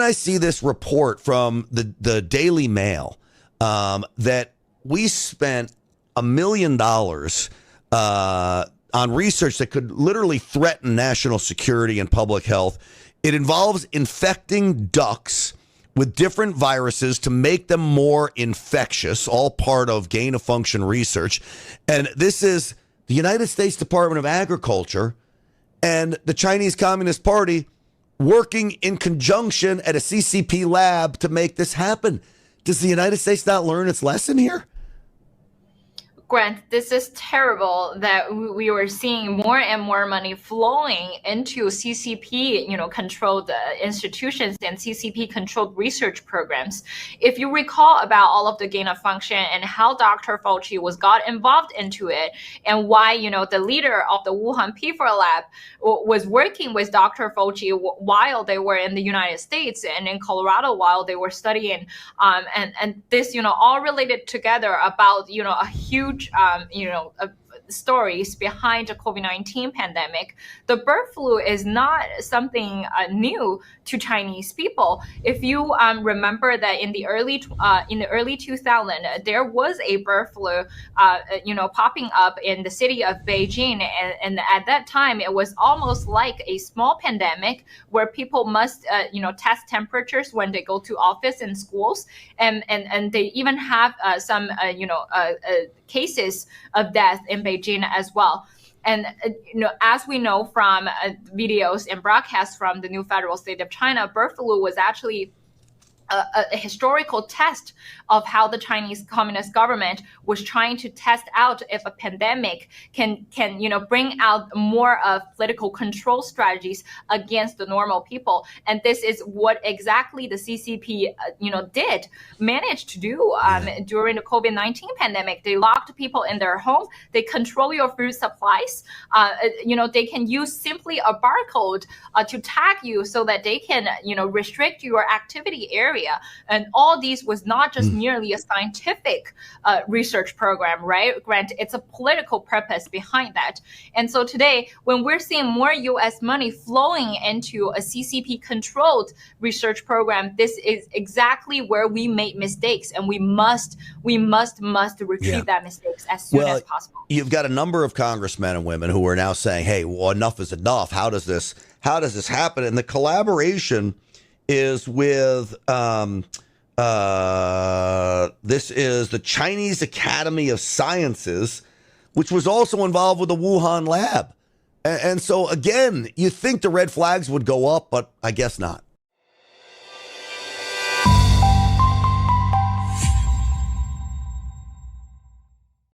then I see this report from the Daily Mail that we spent $1 million on research that could literally threaten national security and public health. It involves infecting ducks with different viruses to make them more infectious, all part of gain-of-function research. And this is the United States Department of Agriculture and the Chinese Communist Party working in conjunction at a CCP lab to make this happen. Does the United States not learn its lesson here? Grant, this is terrible that we were seeing more and more money flowing into CCP, controlled institutions and CCP-controlled research programs. If you recall about all of the gain of function and how Dr. Fauci got involved into it, and why, the leader of the Wuhan P4 lab was working with Dr. Fauci while they were in the United States and in Colorado while they were studying, and this, all related together about, a huge stories behind the COVID-19 pandemic. The bird flu is not something new to Chinese people. If you remember that in the early 2000s, there was a bird flu, popping up in the city of Beijing, and at that time it was almost like a small pandemic where people must, test temperatures when they go to office and schools, and they even have some, cases of death in Beijing as well. And, as we know from videos and broadcasts from the new federal state of China, bird flu was actually a historical test of how the Chinese Communist government was trying to test out if a pandemic can bring out more of political control strategies against the normal people. And this is what exactly the CCP, managed to do during the COVID-19 pandemic. They locked people in their homes. They control your food supplies. They can use simply a barcode to tag you so that they can, restrict your activity area. And all these was not just merely a scientific research program, right, Grant? It's a political purpose behind that. And so today, when we're seeing more U.S. money flowing into a CCP-controlled research program, this is exactly where we made mistakes, and we must retrieve that mistakes as soon as possible. You've got a number of congressmen and women who are now saying, "Hey, well, enough is enough. How does this happen?" And the collaboration is with this is the Chinese Academy of Sciences, which was also involved with the Wuhan lab. And so, again, you think the red flags would go up, but I guess not.